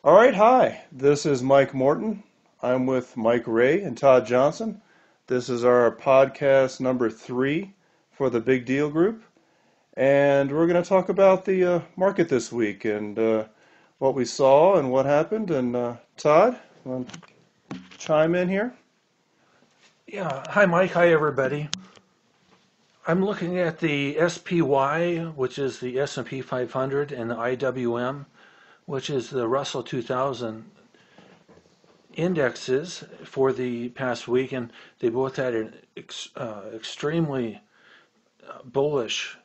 All right, hi. This is Mike Morton. I'm with Mike Ray and Todd Johnson. This is our podcast number 3 for the Big Deal Group, and we're going to talk about the market this week and what we saw and what happened. And Todd, want to chime in here? Yeah. Hi, Mike. Hi, everybody. I'm looking at the SPY, which is the S&P 500, and the IWM, which is the Russell 2000 indexes for the past week, and they both had an extremely bullish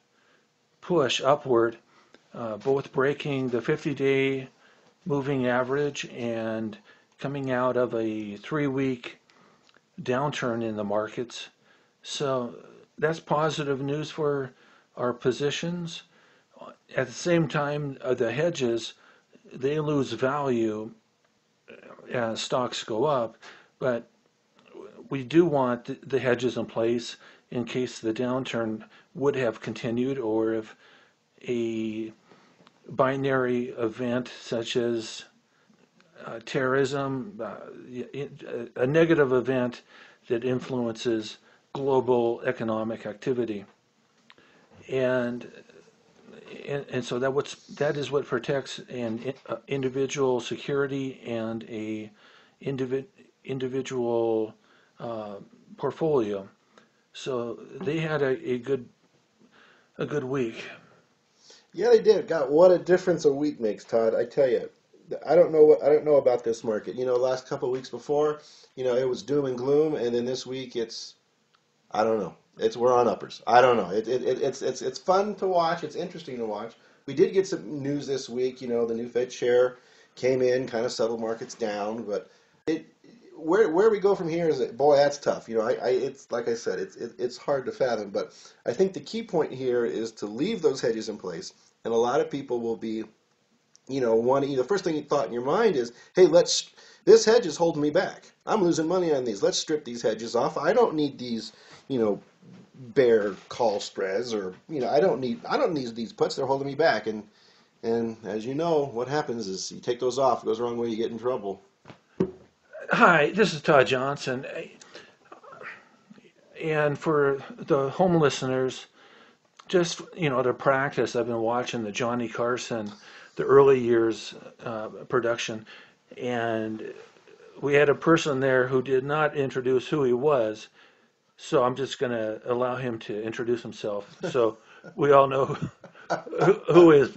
push upward, both breaking the 50-day moving average and coming out of a 3-week downturn in the markets. So that's positive news for our positions. At the same time, the hedges, they lose value as stocks go up, but we do want the hedges in place in case the downturn would have continued, or if a binary event such as terrorism, a negative event that influences global economic activity, and so that is what protects an individual security and a individual portfolio. So they had a good week. Yeah, they did. God, what a difference a week makes, Todd. I tell you, I don't know about this market. The last couple of weeks before, it was doom and gloom, and then this week I don't know. We're on uppers. I don't know. It's fun to watch. It's interesting to watch. We did get some news this week. The new Fed chair came in, kind of settled markets down, but where we go from here is boy, that's tough. It's like I said, it's hard to fathom. But I think the key point here is to leave those hedges in place, and a lot of people will be, wanting. The first thing you thought in your mind is, hey, this hedge is holding me back. I'm losing money on these. Let's strip these hedges off. I don't need these, bear call spreads, or I don't need these puts. They're holding me back. And as you know, what happens is you take those off. It goes the wrong way, you get in trouble. Hi, this is Todd Johnson. And for the home listeners, just to practice, I've been watching the Johnny Carson, the early years production, and we had a person there who did not introduce who he was, so I'm just going to allow him to introduce himself, so we all know who is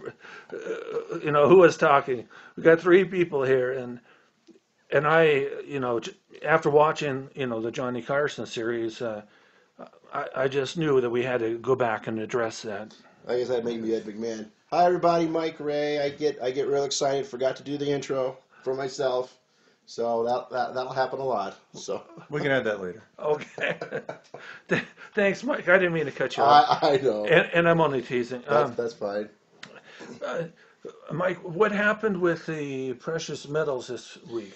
talking. We got 3 people here, and I, after watching, the Johnny Carson series, I just knew that we had to go back and address that. I guess that made me Ed McMahon. Hi, everybody. Mike Ray. I get real excited. Forgot to do the intro for myself, so that'll happen a lot. So We can add that later. Okay. Thanks, Mike. I didn't mean to cut you off. I know. And I'm only teasing. That's fine. Mike, what happened with the precious metals this week?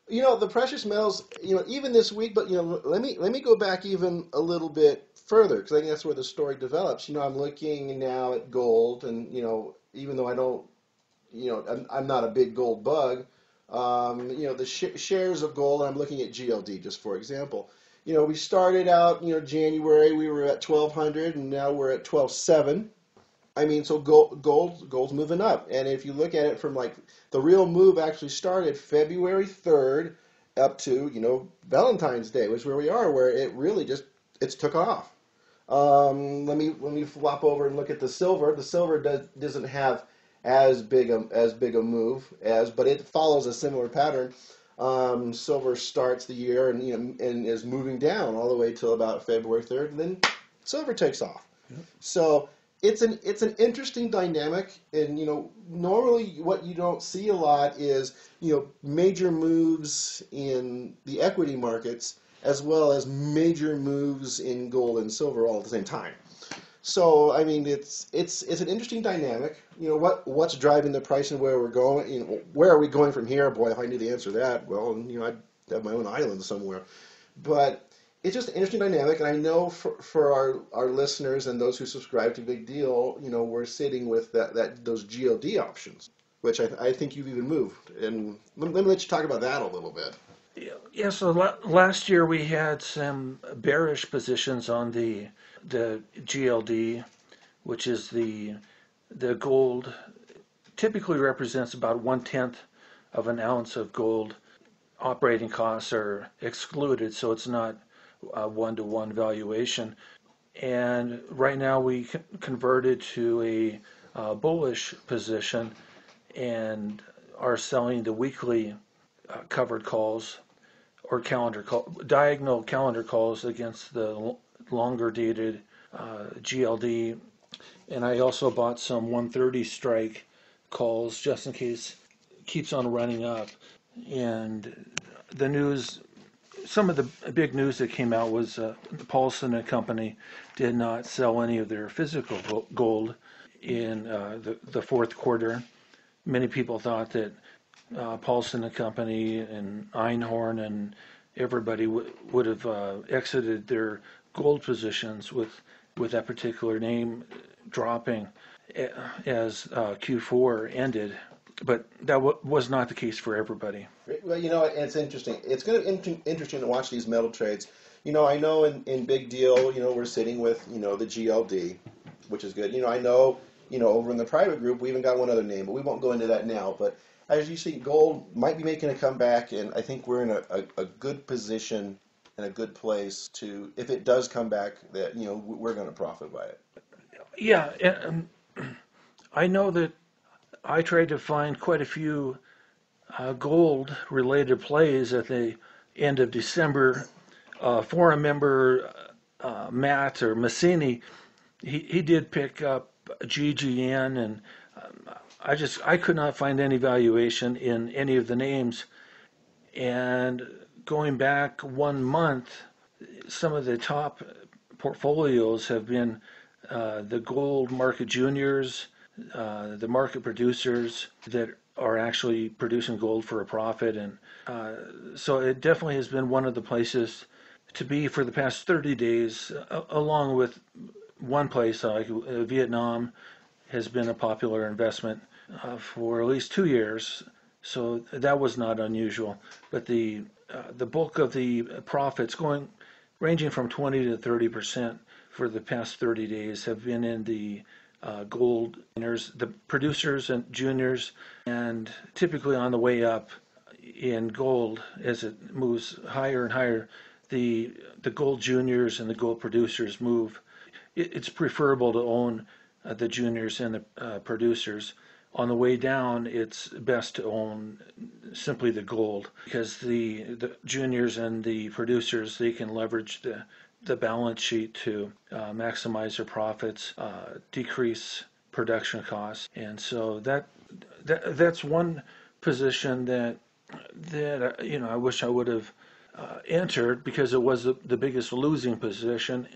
The precious metals, even this week, but let me go back even a little bit further, because I think that's where the story develops. I'm looking now at gold, and even though I don't, I'm not a big gold bug, the shares of gold. I'm looking at GLD just for example. We started out, January we were at 1,200, and now we're at 12,700. I mean, so gold's moving up, and if you look at it from the real move actually started February 3rd up to Valentine's Day, which is where we are, where it really it's took off. Let me flop over and look at the silver. The silver doesn't have as big a move but it follows a similar pattern. Silver starts the year and is moving down all the way till about February 3rd, and then silver takes off. Yep. So it's an interesting dynamic, and normally what you don't see a lot is major moves in the equity markets as well as major moves in gold and silver all at the same time. So I mean, it's an interesting dynamic. What's driving the price and where we're going. Where are we going from here? Boy, if I knew the answer to that, well, I'd have my own island somewhere. But it's just an interesting dynamic, and I know for our listeners and those who subscribe to Big Deal, we're sitting with those GOD options. which I think you've even moved. And let me let you talk about that a little bit. Yeah, so last year we had some bearish positions on the GLD, which is the gold. Typically represents about 1/10 of an ounce of gold. Operating costs are excluded, so it's not a one-to-one valuation. And right now we converted to a bullish position and are selling the weekly covered calls or diagonal calendar calls against the longer dated GLD. And I also bought some 130 strike calls just in case it keeps on running up. And the news, some of the big news that came out was Paulson and Company did not sell any of their physical gold in the fourth quarter. Many people thought that Paulson and Company and Einhorn and everybody would have exited their gold positions with that particular name dropping as Q4 ended. But that was not the case for everybody. Well, it's interesting. It's going to be interesting to watch these metal trades. I know in Big Deal, we're sitting with, the GLD, which is good. I know, over in the private group, we even got one other name, but we won't go into that now. But as you see, gold might be making a comeback, and I think we're in a good position and a good place to, if it does come back, that, we're going to profit by it. Yeah, I know that I tried to find quite a few gold-related plays at the end of December. Forum member Matt or Massini, he did pick up GGN, and I could not find any valuation in any of the names. And going back 1 month, some of the top portfolios have been the gold market juniors, the market producers that are actually producing gold for a profit. And so it definitely has been one of the places to be for the past 30 days, along with one place like Vietnam has been a popular investment for at least 2 years. So that was not unusual. But the bulk of the profits ranging from 20 to 30% for the past 30 days have been in the gold miners, the producers and juniors, and typically on the way up in gold as it moves higher and higher. The gold juniors and the gold producers move. It's preferable to own the juniors and the producers. On the way down, it's best to own simply the gold because the juniors and the producers, they can leverage the balance sheet to maximize their profits, decrease production costs, and so that's one position that I wish I would have entered because it was the biggest losing position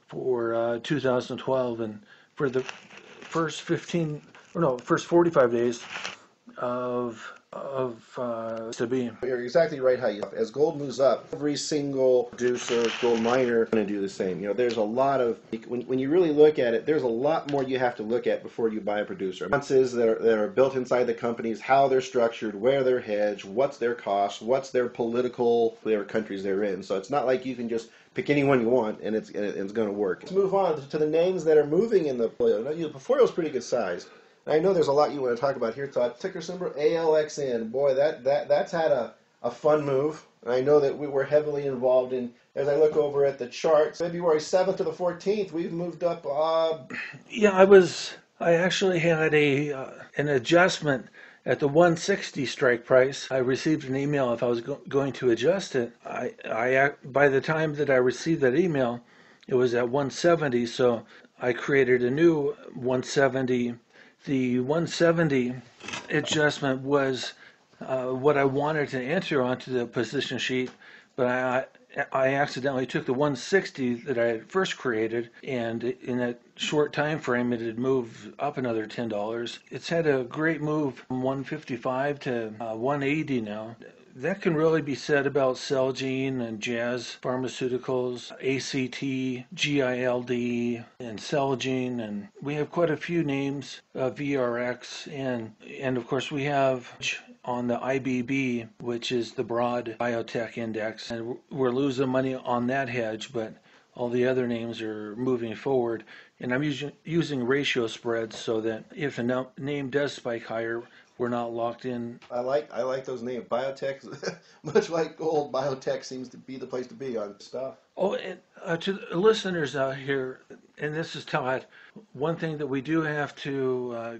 for 2012, and for the first 45 days of to be. You're exactly right. As gold moves up, every single producer, gold miner, is going to do the same. There's a lot of when you really look at it, there's a lot more you have to look at before you buy a producer. Nuances that are built inside the companies, how they're structured, where they're hedged, what's their cost, what's their political, whatever countries they're in. So it's not like you can just pick anyone you want and it's going to work. Let's move on to the names that are moving in the portfolio. The portfolio is pretty good size. I know there's a lot you want to talk about here, Todd. Ticker symbol ALXN. Boy, that's had a fun move. And I know that we were heavily involved in, as I look over at the charts, February 7th to the 14th, we've moved up. Yeah, I actually had an adjustment at the 160 strike price. I received an email if I was going to adjust it. By the time that I received that email, it was at 170, so I created a new 170. The 170 adjustment was what I wanted to enter onto the position sheet, but I accidentally took the 160 that I had first created, and in that short time frame, it had moved up another $10. It's had a great move from 155 to 180 now. that can really be said about Celgene and Jazz Pharmaceuticals, ACT, GILD, and Celgene, and we have quite a few names, VRX, and of course we have on the IBB, which is the broad biotech index, and we're losing money on that hedge, but all the other names are moving forward. And I'm using ratio spreads so that if a name does spike higher, we're not locked in. I like those names. Biotech, much like gold, biotech seems to be the place to be on stuff. Oh, and to the listeners out here, and this is Todd, one thing that we do have to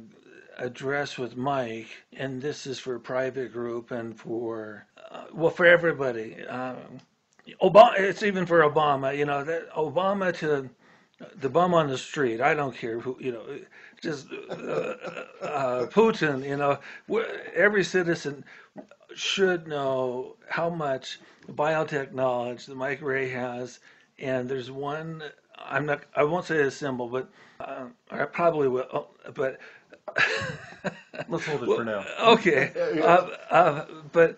address with Mike, and this is for private group and for, for everybody. Obama, it's even for Obama, that Obama to the bum on the street. I don't care who, just Putin, every citizen should know how much biotech knowledge that Mike Ray has. And there's one, I won't say a symbol, but I probably will, but Let's hold it for now. Okay. But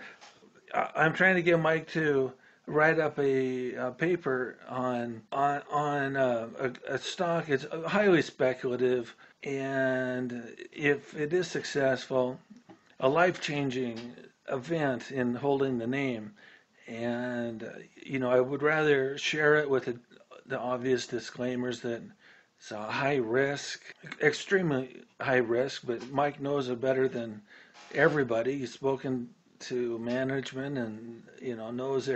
I'm trying to get Mike to write up a paper on a stock. It's highly speculative, and if it is successful, a life-changing event in holding the name. And I would rather share it with the obvious disclaimers that it's a high risk, extremely high risk, but Mike knows it better than everybody. He's spoken to management and knows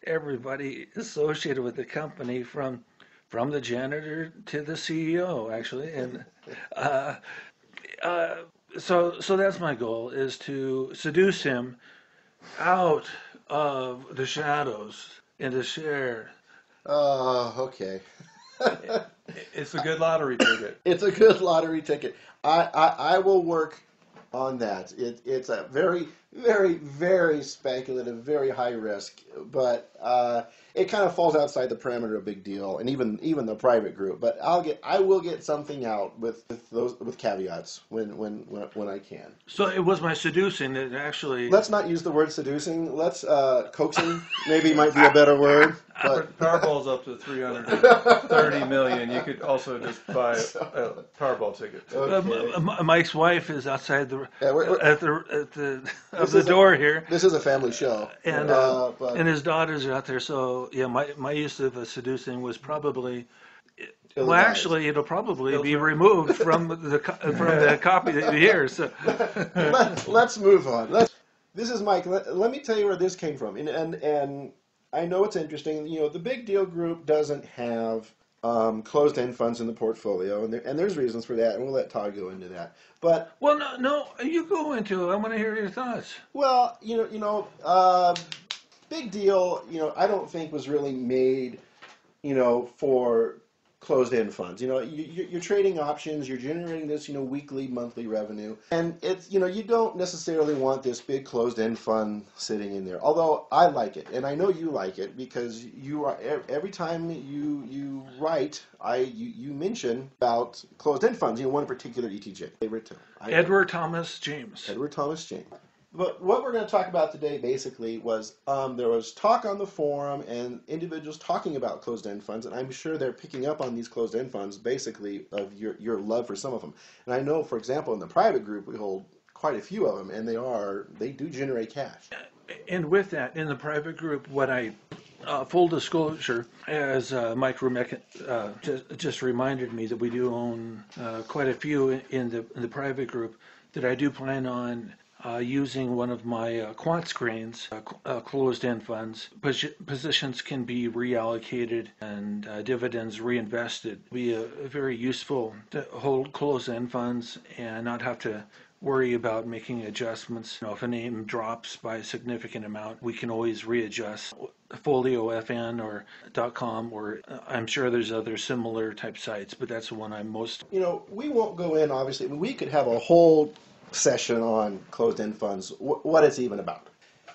everybody associated with the company from the janitor to the CEO, actually. And so that's my goal, is to seduce him out of the shadows and to share. Okay. It's a good lottery ticket. It's a good lottery ticket. I will work on that. It's a very, very, very speculative, very high risk, but it kind of falls outside the parameter of big deal, and even the private group. But I will get something out with caveats when I can. So it was my seducing that actually. Let's not use the word seducing. Let's coaxing maybe might be a better word. But Powerball's up to 330 million. You could also just buy a Powerball ticket. Okay. Mike's wife is outside the the door here. This is a family show, and his daughters are out there. So yeah, my use of seducing was probably. Well, actually, it'll probably be removed from the copy that you hear. So let's move on. This is Mike. Let me tell you where this came from, and I know it's interesting. The Big Deal Group doesn't have closed-end funds in the portfolio, and there's reasons for that, and we'll let Todd go into that. But no, you go into it. I want to hear your thoughts. Well, Big Deal, I don't think was really made, for closed-end funds. You're trading options, you're generating this, weekly, monthly revenue, and it's, you don't necessarily want this big closed-end fund sitting in there. Although I like it, and I know you like it, because you are every time you write, you mention about closed-end funds. One particular ETJ. Edward Thomas James. Edward Thomas James. But what we're going to talk about today basically was there was talk on the forum and individuals talking about closed-end funds, and I'm sure they're picking up on these closed-end funds basically of your love for some of them. And I know, for example, in the private group we hold quite a few of them, and they do generate cash. And with that, in the private group, what I full disclosure, as Mike Rumek just reminded me that we do own quite a few in the private group, that I do plan on using one of my quant screens, closed-end funds. Positions can be reallocated and dividends reinvested. Be very useful to hold closed-end funds and not have to worry about making adjustments. If a name drops by a significant amount, we can always readjust. FolioFN or .com, or I'm sure there's other similar type sites, but that's the one I'm most. We won't go in, obviously. We could have a whole session on closed-end funds, what it's even about,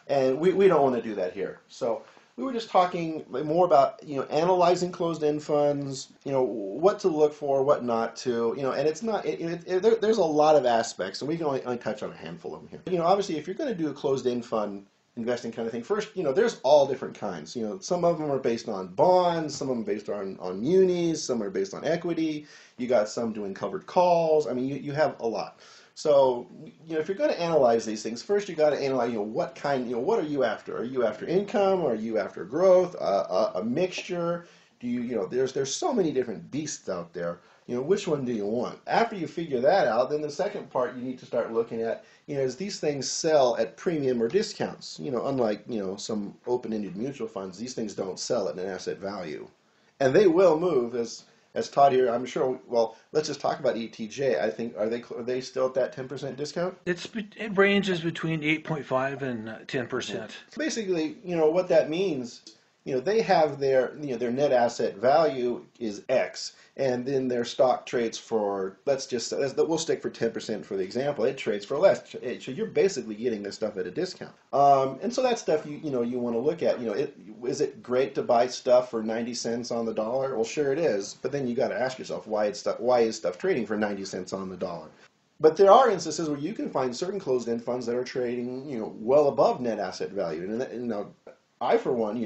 and we don't want to do that here. So we were just talking more about analyzing closed-end funds, what to look for, what not to, and it's not there's a lot of aspects, and we can only touch on a handful of them here. Obviously, if you're going to do a closed-end fund investing kind of thing. First, there's all different kinds. Some of them are based on bonds, some of them are based on munis, some are based on equity. You got some doing covered calls. I mean, you have a lot. So, if you're going to analyze these things, first you got to analyze, what kind, what are you after? Are you after income? Are you after growth? A mixture? Do there's so many different beasts out there. Which one do you want? After you figure that out, then the second part you need to start looking at, is these things sell at premium or discounts? Unlike, some open-ended mutual funds, these things don't sell at an asset value. And they will move as Todd here, I'm sure. Well, let's just talk about ETJ. I think are they still at that 10% discount? It ranges between 8.5 and 10%. Basically, what that means, they have their net asset value is X, and then their stock trades for, we'll stick for 10% for the example. It trades for less, so you're basically getting this stuff at a discount. And so that stuff you want to look at. Is it great to buy stuff for 90 cents on the dollar? Well, sure it is, but then you got to ask yourself why is stuff trading for 90 cents on the dollar? But there are instances where you can find certain closed-end funds that are trading, well above net asset value, and I, for one,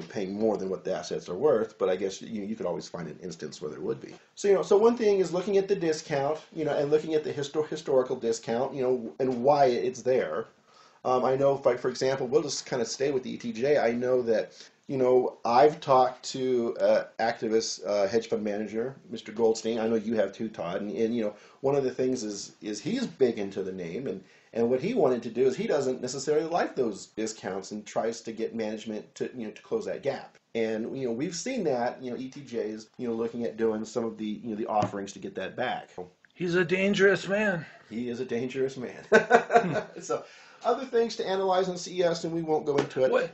paying more than what the assets are worth, but I guess you could always find an instance where there would be. So, so one thing is looking at the discount, and looking at the historical discount, and why it's there. I know, for example, we'll just kind of stay with the ETJ. I know that, I've talked to activist hedge fund manager, Mr. Goldstein. I know you have too, Todd. And one of the things is he's big into the name, and what he wanted to do is he doesn't necessarily like those discounts and tries to get management to to close that gap. And we've seen that ETJs looking at doing some of the the offerings to get that back. He's a dangerous man. He is a dangerous man. So other things to analyze in CES, and we won't go into it.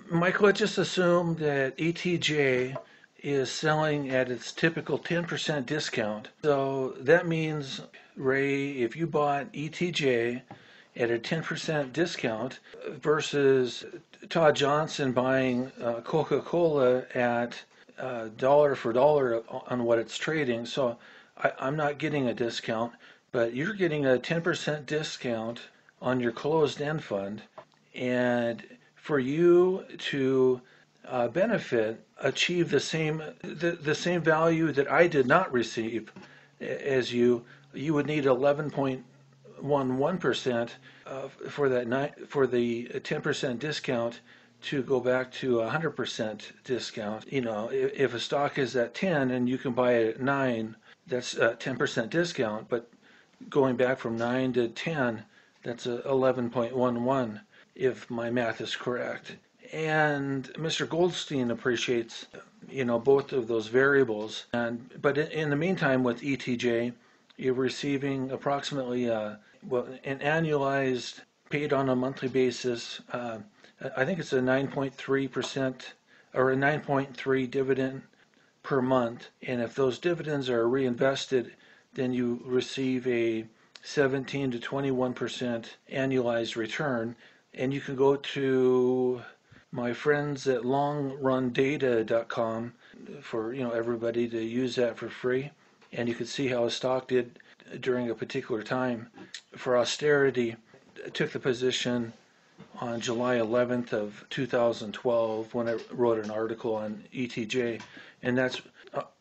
Michael, let's just assume that ETJ is selling at its typical 10% discount. So that means, Ray, if you bought ETJ at a 10% discount versus Todd Johnson buying Coca-Cola at dollar for dollar on what it's trading, so I'm not getting a discount, but you're getting a 10% discount on your closed-end fund, and for you to achieve the same value that I did not receive as you would need 11.11% for the 10% discount to go back to 100% discount. If a stock is at 10 and you can buy it at 9, that's a 10% discount, but going back from 9 to 10, that's a 11.11 if my math is correct. And Mr. Goldstein appreciates, both of those variables. But in the meantime, with ETJ, you're receiving approximately an annualized, paid on a monthly basis. I think it's a 9.3% or a 9.3 dividend per month. And if those dividends are reinvested, then you receive a 17 to 21% annualized return. And you can go to my friends at longrundata.com for everybody to use that for free, and you can see how a stock did during a particular time. For austerity, I took the position on July 11th of 2012 when I wrote an article on ETJ, and that's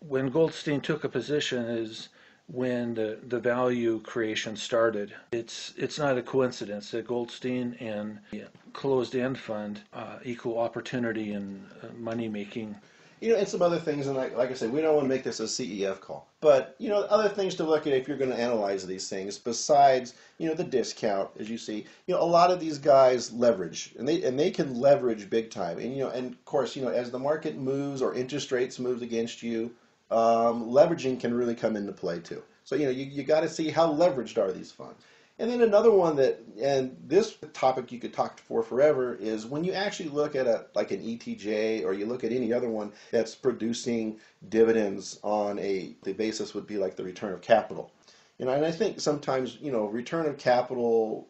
when Goldstein took a position is when the value creation started. It's not a coincidence that Goldstein and the closed-end fund equal opportunity and money making. And some other things, and like I said, we don't want to make this a CEF call. But, other things to look at if you're going to analyze these things, besides, the discount, as you see, a lot of these guys leverage, and they can leverage big time. And, and of course, as the market moves or interest rates move against you, leveraging can really come into play too. So, you got to see how leveraged are these funds. And then another one and this topic you could talk for forever, is when you actually look at like an ETJ, or you look at any other one that's producing dividends on the basis would be like the return of capital. And I think sometimes, return of capital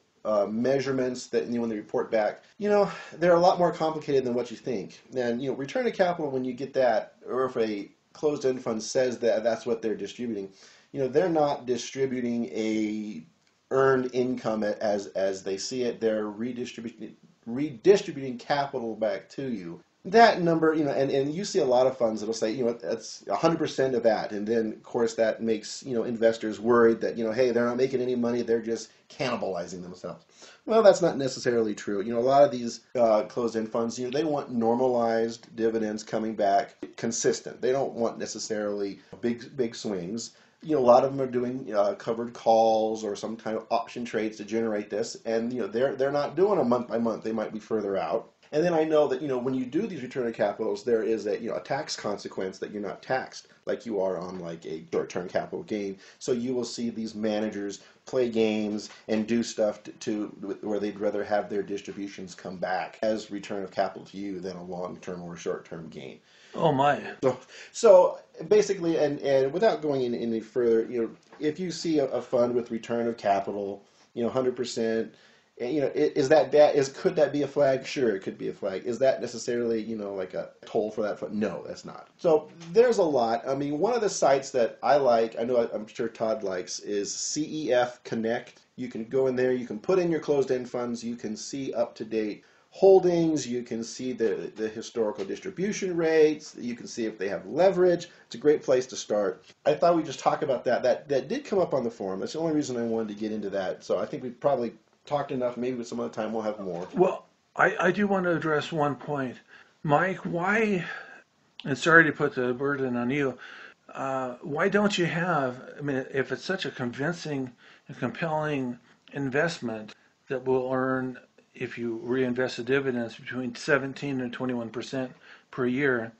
measurements that when they report back, they're a lot more complicated than what you think. And, return of capital, when you get that, or if a closed-end fund says that that's what they're distributing, they're not distributing a earned income as they see it. They're redistributing capital back to you. That number, and you see a lot of funds that'll say, that's 100% of that, and then of course that makes investors worried that hey, they're not making any money, they're just cannibalizing themselves. Well, that's not necessarily true. A lot of these closed-end funds, they want normalized dividends coming back consistent. They don't want necessarily big swings. A lot of them are doing covered calls or some kind of option trades to generate this, and they're not doing a month by month. They might be further out. And then I know that when you do these return of capitals, there is a tax consequence that you're not taxed like you are on like a short-term capital gain. So you will see these managers play games and do stuff to where they'd rather have their distributions come back as return of capital to you than a long-term or short-term gain. Oh my! So basically, and without going in any further, if you see a fund with return of capital, 100%. Is that bad? Could that be a flag? Sure, it could be a flag. Is that necessarily, like a toll for that fund? No, that's not. So there's a lot. I mean, one of the sites that I like, I'm sure Todd likes, is CEF Connect. You can go in there, you can put in your closed-end funds, you can see up-to-date holdings, you can see the historical distribution rates, you can see if they have leverage. It's a great place to start. I thought we'd just talk about that. That did come up on the forum. That's the only reason I wanted to get into that. So I think we probably talked enough. Maybe with some other time we'll have more. Well, I do want to address one point. Mike, why, and sorry to put the burden on you, why don't you have, if it's such a convincing and compelling investment that will earn, if you reinvest the dividends, between 17 and 21% per year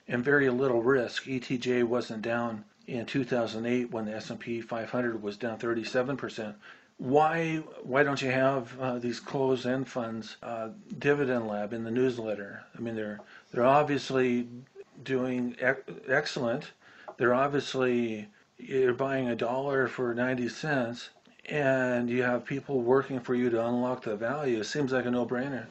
and very little risk. ETJ wasn't down in 2008 when the S&P 500 was down 37%. Why don't you have these closed-end funds, Dividendlab in the newsletter? They're obviously doing excellent. They're obviously, you're buying $1 for 90 cents, and you have people working for you to unlock the value. It seems like a no-brainer.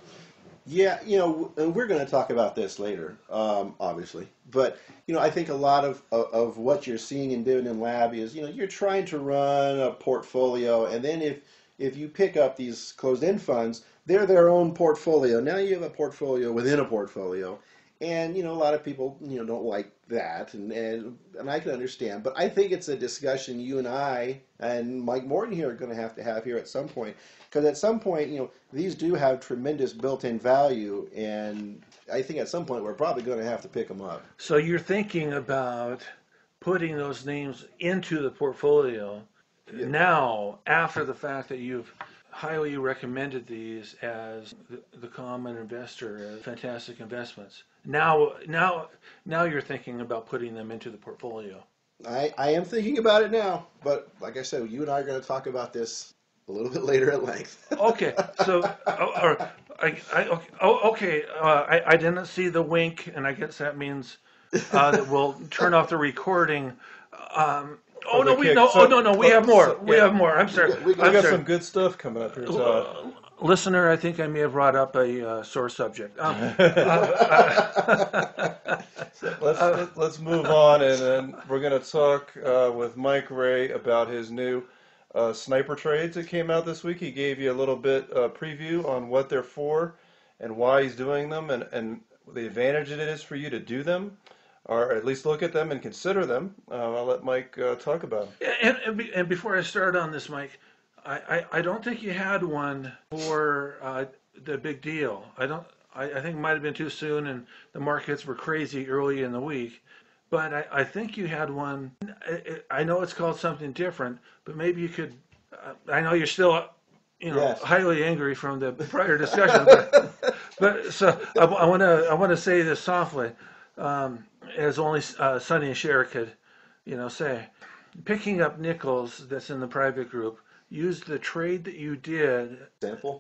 Yeah, and we're going to talk about this later, obviously. But, I think a lot of what you're seeing in Dividendlab is, you're trying to run a portfolio, and then if you pick up these closed-end funds, they're their own portfolio. Now you have a portfolio within a portfolio. And, a lot of people, don't like that, and I can understand. But I think it's a discussion you and I and Mike Morton here are going to have here at some point. Because at some point, these do have tremendous built-in value, and I think at some point we're probably going to have to pick them up. So you're thinking about putting those names into the portfolio now, after the fact that you've highly recommended these as the common investor as fantastic investments. Now you're thinking about putting them into the portfolio. I am thinking about it now, but like I said, you and I are going to talk about this a little bit later at length. Okay, so I didn't see the wink, and I guess that means that we'll turn off the recording. We have more. We have more. I'm sorry. We got some good stuff coming up here, Todd. Listener, I think I may have brought up a sore subject. Let's move on, and then we're going to talk with Mike Ray about his new sniper trades that came out this week. He gave you a little bit preview on what they're for and why he's doing them, and the advantage it is for you to do them, or at least look at them and consider them. I'll let Mike talk about them. And before I start on this, Mike, I don't think you had one for the big deal. I think it might have been too soon, and the markets were crazy early in the week. But I think you had one. I know it's called something different, but maybe you could. I know you're still, Yes. highly angry from the prior discussion. but so I want to say this softly, as only Sonny and Cher could, say. Picking up nickels that's in the private group. Use the trade that you did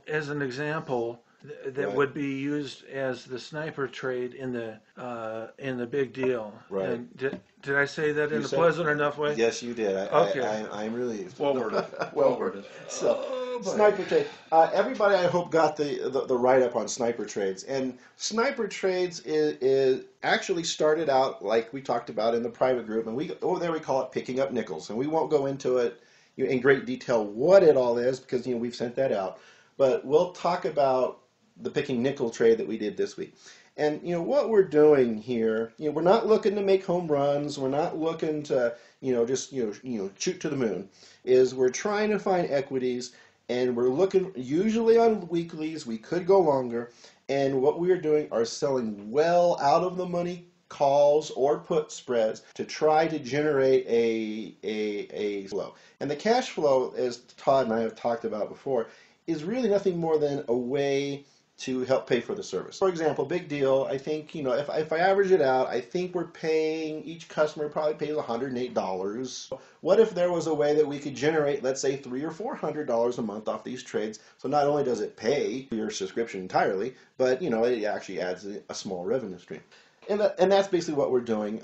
as an example that would be used as the sniper trade in the big deal. Right. And did I say that in a pleasant enough way? Yes, you did. I'm really well worded. Well worded. So, sniper trade. Everybody, I hope, got the write-up on sniper trades. And sniper trades is actually started out like we talked about in the private group, and over there we call it picking up nickels. And we won't go into it in great detail what it all is because we've sent that out. But we'll talk about the picking nickel trade that we did this week. And what we're doing here, we're not looking to make home runs. We're not looking to just shoot to the moon. We're trying to find equities, and we're looking usually on weeklies. We could go longer, and what we are doing are selling well out of the money calls or put spreads to try to generate a flow. And the cash flow, as Todd and I have talked about before, is really nothing more than a way to help pay for the service. For example, big deal, I think, if I average it out, I think we're paying, each customer probably pays $108. What if there was a way that we could generate, let's say, $300 or $400 a month off these trades? So not only does it pay your subscription entirely, but, it actually adds a small revenue stream. And that's basically what we're doing.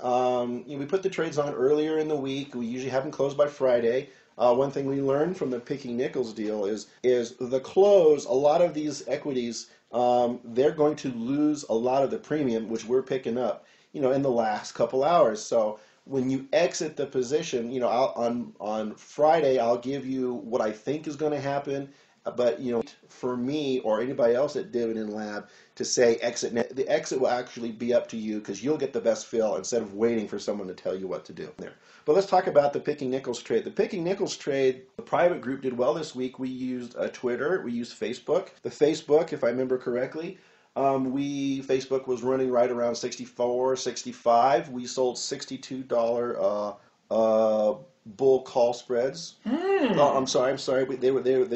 We put the trades on earlier in the week. We usually have them closed by Friday. One thing we learned from the picking nickels deal is the close. A lot of these equities, they're going to lose a lot of the premium, which we're picking up, in the last couple hours. So when you exit the position, on Friday, I'll give you what I think is going to happen. But for me or anybody else at Dividendlab to say exit, the exit will actually be up to you because you'll get the best fill instead of waiting for someone to tell you what to do there. But let's talk about the picking nickels trade. The picking nickels trade, the private group did well this week. We used Twitter, we used Facebook. The Facebook, if I remember correctly, Facebook was running right around 64, 65. We sold $62 bull call spreads. Oh, I'm sorry. They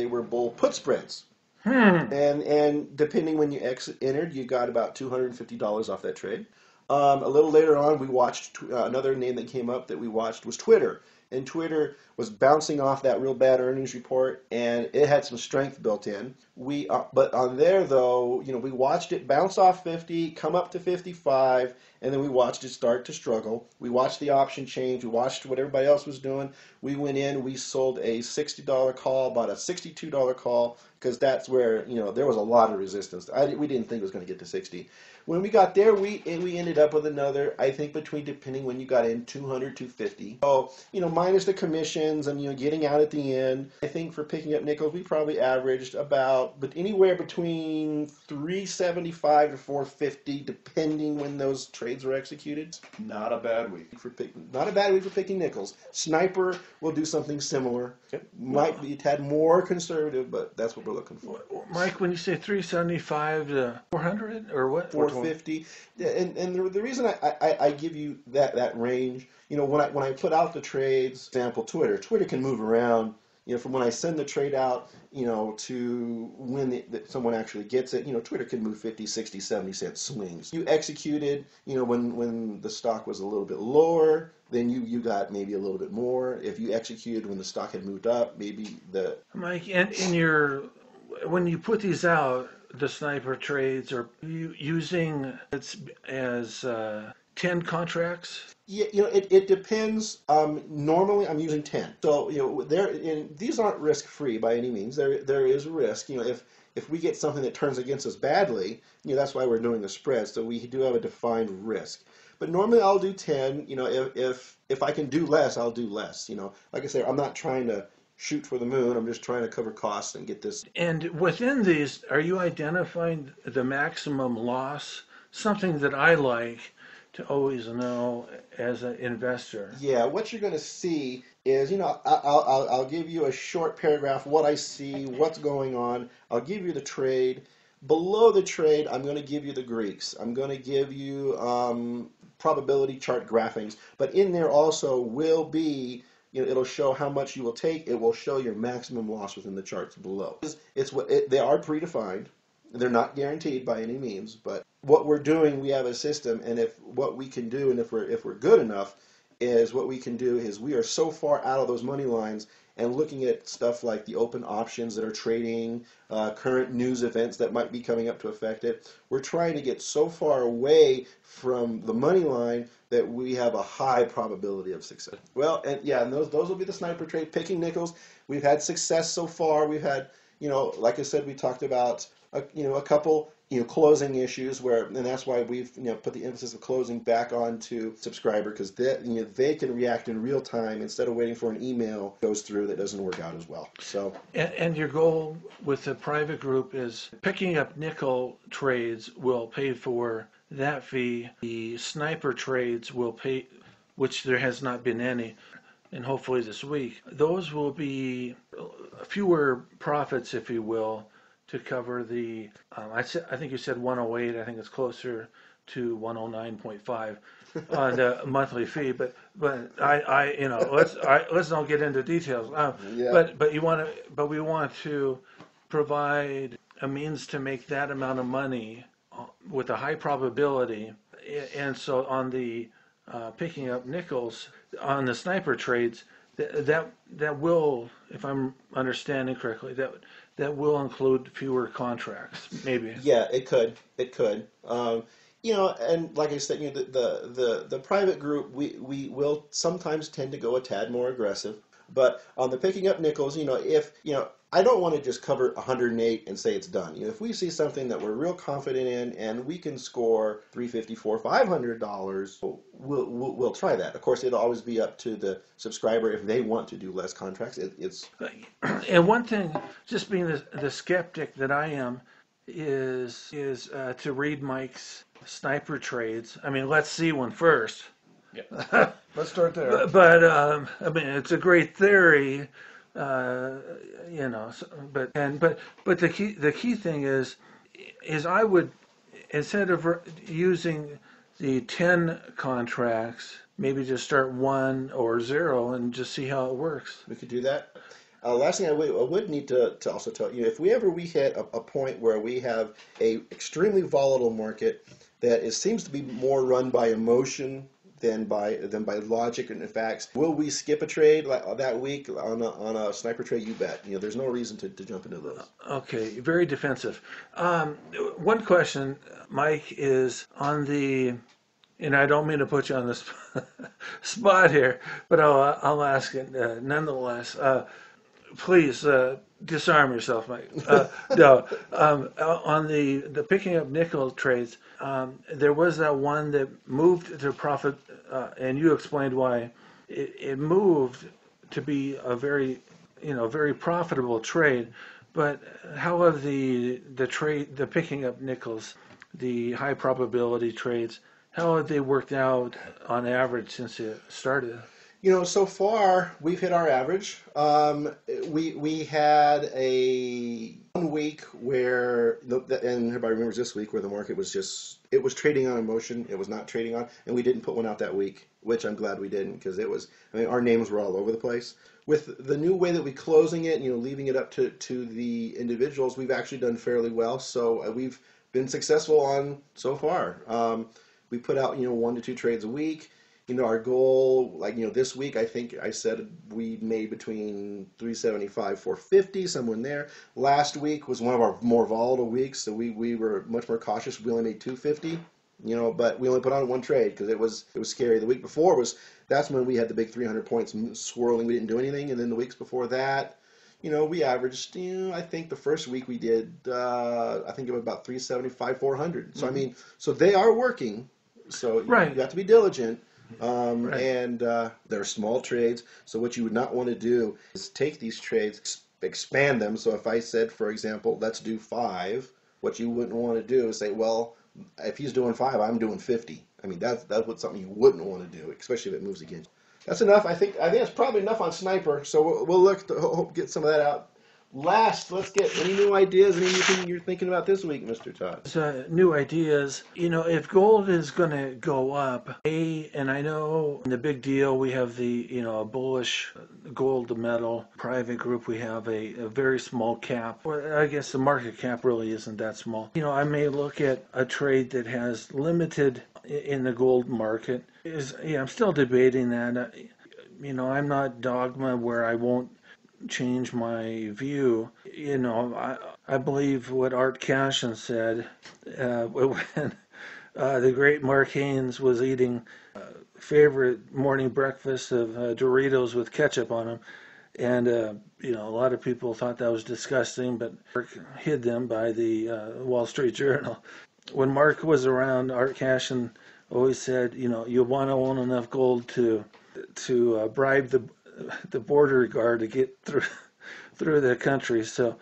were bull put spreads. And depending when you entered, you got about $250 off that trade. A little later on, we watched another name that came up that we watched was Twitter. And Twitter was bouncing off that real bad earnings report, and it had some strength built in. But on there, though, we watched it bounce off 50, come up to 55, and then we watched it start to struggle. We watched the option change. We watched what everybody else was doing. We went in. We sold a $60 call, bought a $62 call, because that's where, there was a lot of resistance. We didn't think it was going to get to 60. When we got there, we ended up with another, I think, depending when you got in, 200, 250. So, minus the commissions and, getting out at the end, I think for picking up nickels, we probably averaged but anywhere between 375 to 450, depending when those trades were executed. Not a bad week. Not a bad week for picking nickels. Sniper will do something similar. Might be a tad more conservative, but that's what we're looking for. Mike, when you say 375 to 400 or what? 450. And the reason I give you that range, when I put out the trades, example, Twitter can move around. From when I send the trade out, to when someone actually gets it, Twitter can move 50, 60, 70 cent swings. You executed, when the stock was a little bit lower, then you got maybe a little bit more. If you executed when the stock had moved up, maybe Mike, and when you put these out, the sniper trades, are you using it as 10 contracts? Yeah, it depends. Normally, I'm using 10. So, these aren't risk-free by any means. There is risk. If we get something that turns against us badly, that's why we're doing the spread. So we do have a defined risk. But normally, I'll do 10. If I can do less, I'll do less. Like I said, I'm not trying to shoot for the moon. I'm just trying to cover costs and get this. And within these, are you identifying the maximum loss? Something that I like to always know as an investor. Yeah, what you're going to see is, I'll give you a short paragraph, what I see, what's going on. I'll give you the trade. Below the trade, I'm going to give you the Greeks. I'm going to give you probability chart graphings. But in there also will be, it'll show how much you will take. It will show your maximum loss within the charts below. They are predefined. They're not guaranteed by any means, but what we're doing, we have a system, and what we can do, and if we're good enough, is what we can do is we are so far out of those money lines and looking at stuff like the open options that are trading, current news events that might be coming up to affect it. We're trying to get so far away from the money line that we have a high probability of success. Well, and those will be the sniper trade, picking nickels. We've had success so far. We've had, like I said, we talked about a couple closing issues and that's why we've put the emphasis of closing back onto subscriber, because they can react in real time instead of waiting for an email goes through that doesn't work out as well. So And your goal with the private group is picking up nickel trades will pay for that fee. The sniper trades will pay, which there has not been any, and hopefully this week. Those will be fewer profits, if you will, to cover the, I think you said 108. I think it's closer to 109.5 on the monthly fee. But let's not get into details. Yeah. But we want to provide a means to make that amount of money with a high probability. And so on the picking up nickels on the sniper trades, that will, if I'm understanding correctly, that will include fewer contracts, maybe. Yeah, it could. And like I said, the private group, we will sometimes tend to go a tad more aggressive. But on the picking up nickels, if I don't want to just cover 108 and say it's done. If we see something that we're real confident in and we can score $350, $400, $500, we'll try that. Of course, it'll always be up to the subscriber if they want to do less contracts. And one thing, just being the skeptic that I am, is to read Mike's sniper trades. I mean, let's see one first. Yeah. Let's start there. But I mean, it's a great theory. But the key thing is I would, instead of using the 10 contracts, maybe just start 1 or 0 and just see how it works. We could do that. Last thing I would need to also tell you, if we hit a point where we have a extremely volatile market that seems to be more run by emotion than by logic and facts, will we skip a trade that week on a sniper trade? You bet. There's no reason to jump into those. Okay, very defensive. One question, Mike, is on the, and I don't mean to put you on the spot here, but I'll ask it nonetheless. Please disarm yourself, Mike. No, on the picking up nickel trades, there was that one that moved to profit, and you explained why. It moved to be a very profitable trade. But how have the picking up nickels, the high probability trades, how have they worked out on average since it started? So far we've hit our average. We had a 1 week where, and everybody remembers this week where the market was trading on emotion. It was not trading on, and we didn't put one out that week, which I'm glad we didn't, because our names were all over the place. With the new way that we're closing it, leaving it up to the individuals, we've actually done fairly well. So we've been successful on so far. We put out 1 to 2 trades a week. Our goal, this week, I think I said we made between 375, 450, somewhere in there. Last week was one of our more volatile weeks, so we were much more cautious. We only made 250, but we only put on 1 trade because it was scary. The week before that's when we had the big 300 points swirling. We didn't do anything, and then the weeks before that, we averaged. I think the first week we did. I think it was about 375, 400. Mm-hmm. So I mean, so they are working. So right. You have to be diligent. Right. And they're small trades, so what you would not want to do is take these trades, expand them. So if I said, for example, let's do 5, what you wouldn't want to do is say, well, if he's doing 5, I'm doing 50. I mean, that's something you wouldn't want to do, especially if it moves against you. That's enough. I think it's probably enough on sniper, so we'll look to hope get some of that out. Last, let's get any new ideas, anything you're thinking about this week, Mr. Todd? New ideas. If gold is going to go up, and I know in the big deal we have the, a bullish gold metal private group, we have a very small cap. Well, I guess the market cap really isn't that small. I may look at a trade that has limited in the gold market. I'm still debating that. I'm not dogma where I won't change my view. I believe what Art Cashin said when the great Mark Haynes was eating favorite morning breakfast of Doritos with ketchup on them. And a lot of people thought that was disgusting, but Mark hid them by the Wall Street Journal. When Mark was around, Art Cashin always said, you want to own enough gold to bribe the border guard to get through the country. So,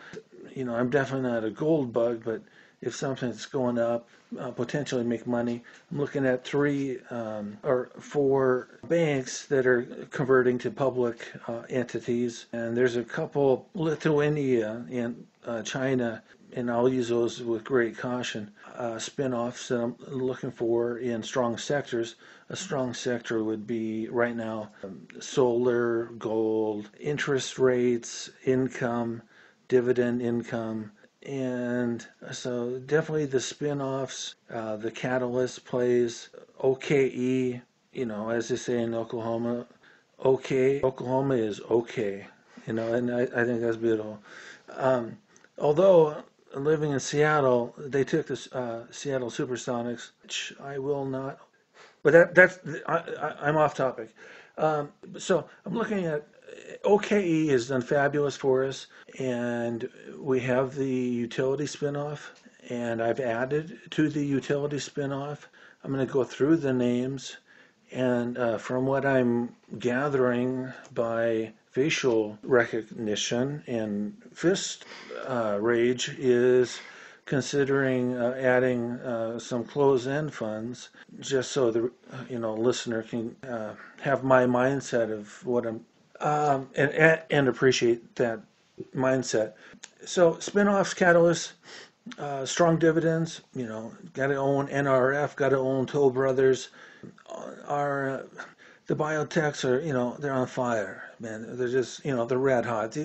I'm definitely not a gold bug, but if something's going up, potentially make money. I'm looking at 3 or 4 banks that are converting to public entities, and there's a couple, Lithuania and China, and I'll use those with great caution, spin-offs that I'm looking for in strong sectors. A strong sector would be right now solar, gold, interest rates, income, dividend income. And so definitely the spin-offs, the catalyst plays, OKE, as they say in Oklahoma, okay, Oklahoma is okay, and I think that's beautiful. Although living in Seattle, they took the Seattle Supersonics, which I will not, but I'm off topic. So I'm looking at OKE has done fabulous for us, and we have the utility spinoff, and I've added to the utility spinoff. I'm going to go through the names, and from what I'm gathering by facial recognition and fist rage is considering adding some closed-end funds, just so the listener can have my mindset of what I'm and appreciate that mindset. So spin-offs, catalysts, strong dividends. Got to own NRF, got to own Toll Brothers. The biotechs are they're on fire, man. They're just they're red hot.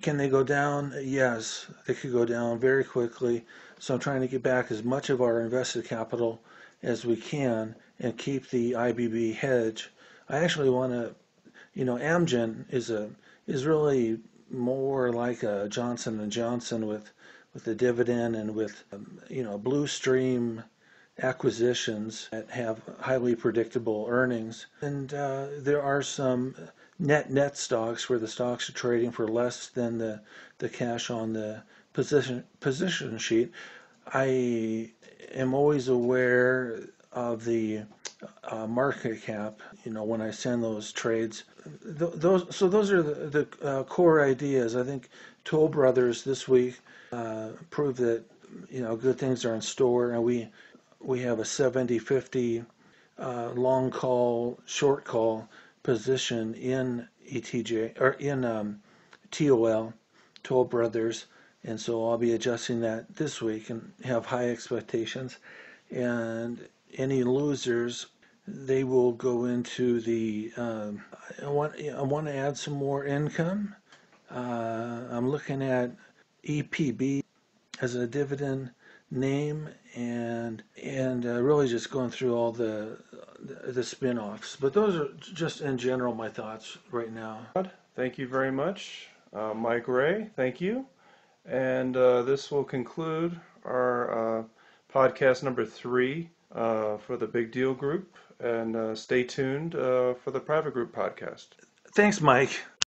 Can they go down? Yes, they could go down very quickly. So I'm trying to get back as much of our invested capital as we can and keep the IBB hedge. I actually want to, Amgen is really more like a Johnson & Johnson with the dividend and with Blue Stream acquisitions that have highly predictable earnings. And there are some net stocks where the stocks are trading for less than the cash on the position sheet. I am always aware of the market cap, when I send those trades. Those are the core ideas. I think Toll Brothers this week proved that good things are in store, and we have a 70-50 long call, short call position in ETJ or in TOL, Toll Brothers, and so I'll be adjusting that this week and have high expectations. And any losers, they will go into the. I want to add some more income. I'm looking at EPB as a dividend name, and really just going through all the spin-offs. But those are just in general my thoughts right now. Thank you very much, Mike Ray. Thank you. And this will conclude our podcast number 3 for the Big Deal Group. And stay tuned for the Private Group podcast. Thanks, Mike.